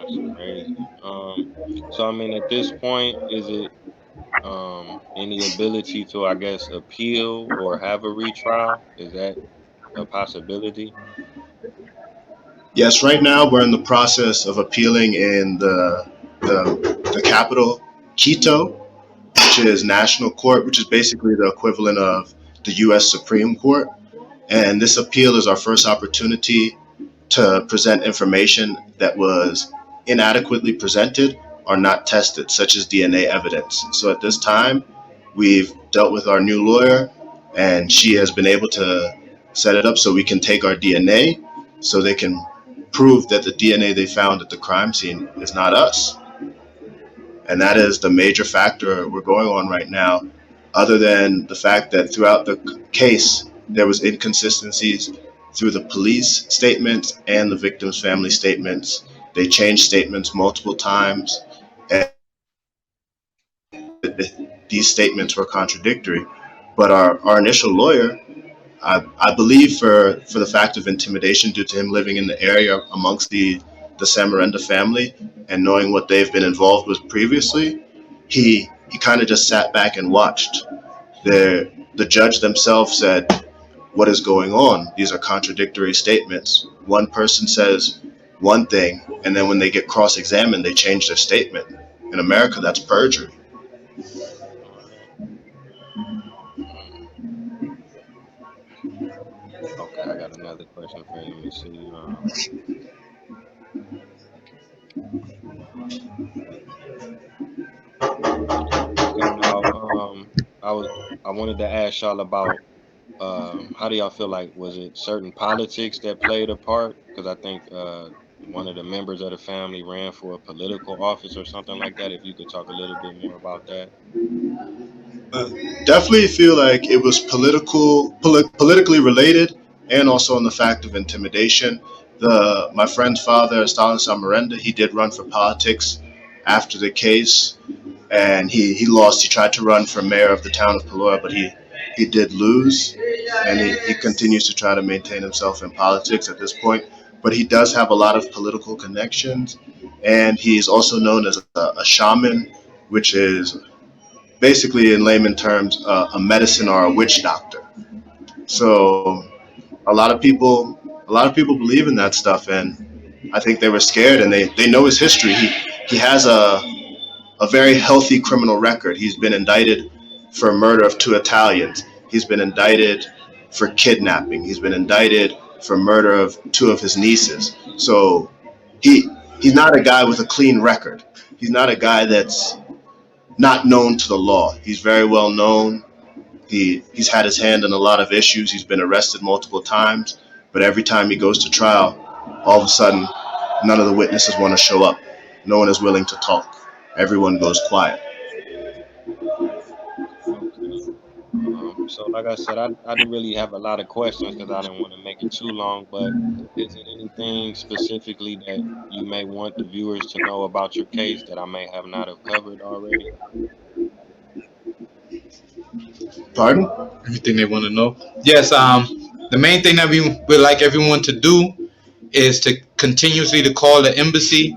That's crazy. So I mean, at this point, is it any ability to, I guess, appeal or have a retrial? Is that a possibility? Yes, right now we're in the process of appealing in the capital, Quito, which is national court, which is basically the equivalent of the U.S. Supreme Court. And this appeal is our first opportunity to present information that was inadequately presented or not tested, such as DNA evidence. So at this time, we've dealt with our new lawyer, and she has been able to set it up so we can take our DNA so they can prove that the DNA they found at the crime scene is not us. And that is the major factor we're going on right now, other than the fact that throughout the case, there was inconsistencies through the police statements and the victim's family statements. They changed statements multiple times, and these statements were contradictory. But our initial lawyer, I believe for the fact of intimidation due to him living in the area amongst the Samarenda family and knowing what they've been involved with previously, he kind of just sat back and watched. The judge themselves said, "What is going on? These are contradictory statements. One person says one thing, and then when they get cross-examined, they change their statement. In America, that's perjury." Okay, I got another question for you. Let me see. So now, I wanted to ask y'all about how do y'all feel like, was it certain politics that played a part? Because I think one of the members of the family ran for a political office or something like that. If you could talk a little bit more about that. Definitely feel like it was politically related, and also on the fact of intimidation. My friend's father, Stalin Samarenda, he did run for politics after the case, and he lost. He tried to run for mayor of the town of Palora, but he did lose, and he continues to try to maintain himself in politics at this point. But he does have a lot of political connections, and he's also known as a shaman, which is basically in layman terms a medicine or a witch doctor. So a lot of people a lot of people believe in that stuff, and I think they were scared, and they know his history. He has a very healthy criminal record. He's been indicted for murder of two Italians. He's been indicted for kidnapping. He's been indicted for murder of two of his nieces. So he he's not a guy with a clean record. He's not a guy that's not known to the law. He's very well known. He's had his hand in a lot of issues. He's been arrested multiple times, but every time he goes to trial, all of a sudden, none of the witnesses want to show up. No one is willing to talk. Everyone goes quiet. Okay. So like I said, I didn't really have a lot of questions because I didn't want to make it too long. But is it anything specifically that you may want the viewers to know about your case that I may have not have covered already? Pardon? Everything they want to know. Yes. The main thing that we would like everyone to do is to continuously to call the embassy,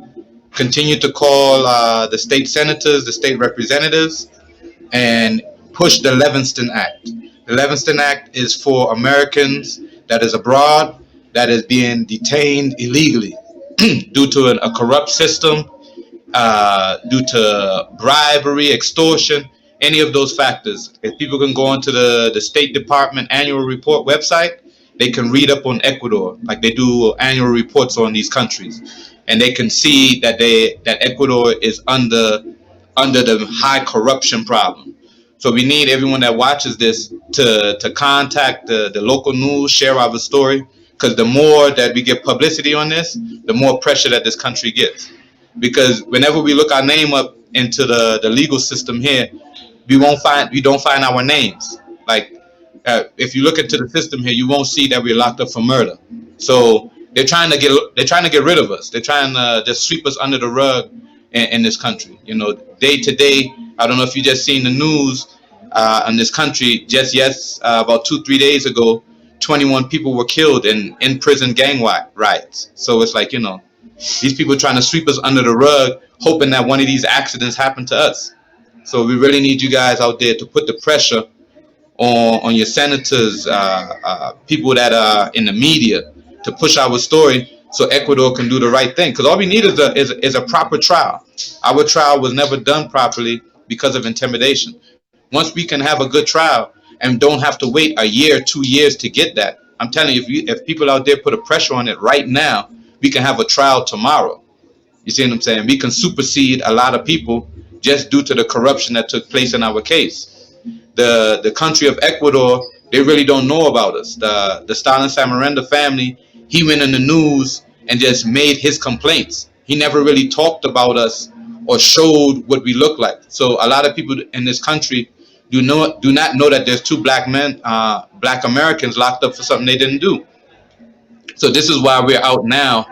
continue to call the state senators, the state representatives, and push the Levingston Act. The Levingston Act is for Americans that is abroad that is being detained illegally due to a corrupt system, due to bribery, extortion, any of those factors. If people can go onto the State Department annual report website, they can read up on Ecuador, like they do annual reports on these countries, and they can see that Ecuador is under the high corruption problem. So we need everyone that watches this to contact the local news, share our story, because the more that we get publicity on this, the more pressure that this country gets. Because whenever we look our name up into the legal system here, we don't find our names. Like if you look into the system here, you won't see that we're locked up for murder. So they're trying to get rid of us. They're trying to just sweep us under the rug in this country. You know, day to day. I don't know if you just seen the news in this country. Just about 2 3 days ago, 21 people were killed in prison gang riots. So it's like, you know, These people trying to sweep us under the rug, hoping that one of these accidents happen to us. So we really need you guys out there to put the pressure on your senators, people that are in the media, to push our story so Ecuador can do the right thing. Because all we need is a proper trial. Our trial was never done properly because of intimidation. Once we can have a good trial and don't have to wait a year, 2 years to get that, I'm telling you, if people out there put a pressure on it right now, we can have a trial tomorrow. You see what I'm saying? We can supersede a lot of people just due to the corruption that took place in our case. The country of Ecuador, they really don't know about us. The Stalin Samarenda family, he went in the news and just made his complaints. He never really talked about us or showed what we look like. So a lot of people in this country do not know that there's two black men, black Americans locked up for something they didn't do. So this is why we're out now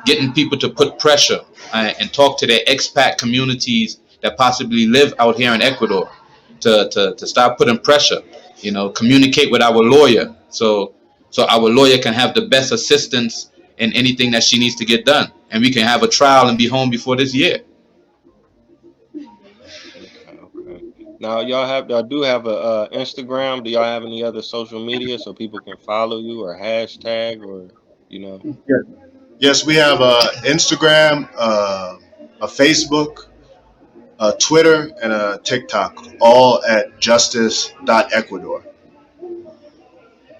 getting people to put pressure and talk to their expat communities that possibly live out here in Ecuador to start putting pressure. Communicate with our lawyer so our lawyer can have the best assistance in anything that she needs to get done, and we can have a trial and be home before this year. Okay, okay. Now y'all do have a Instagram. Do y'all have any other social media so people can follow you or hashtag or you know? Yes, we have a Instagram, a Facebook, a Twitter, and a TikTok, all at justice.ecuador.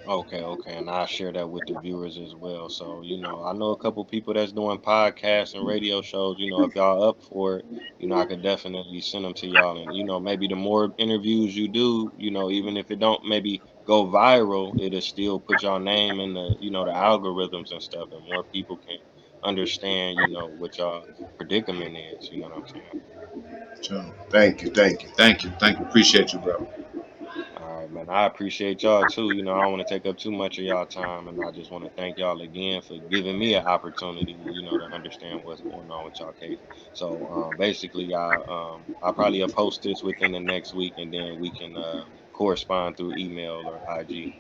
Okay, okay, and I'll share that with the viewers as well. So, I know a couple people that's doing podcasts and radio shows. If y'all up for it, I could definitely send them to y'all. And, maybe the more interviews you do, even if it don't maybe go viral, it'll still put y'all name in the algorithms and stuff, and more people can understand, what y'all predicament is. You know what I'm saying? So, thank you, thank you. Thank you, appreciate you, bro. All right, man. I appreciate y'all too. I don't want to take up too much of y'all time, and I just want to thank y'all again for giving me an opportunity, to understand what's going on with y'all case. So, basically, I'll probably post this within the next week, and then we can correspond through email or IG.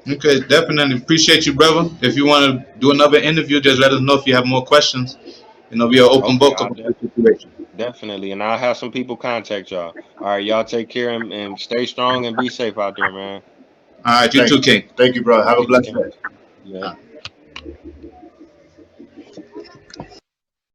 Okay, definitely appreciate you, brother. If you want to do another interview, just let us know if you have more questions. We are open Okay, book I about the situation. definitely, and I'll have some people contact y'all. All right, y'all take care and stay strong and be safe out there, man. All right, you Thank too, you. King. Thank you, brother. Have a Peace, blessed King. day. Yeah.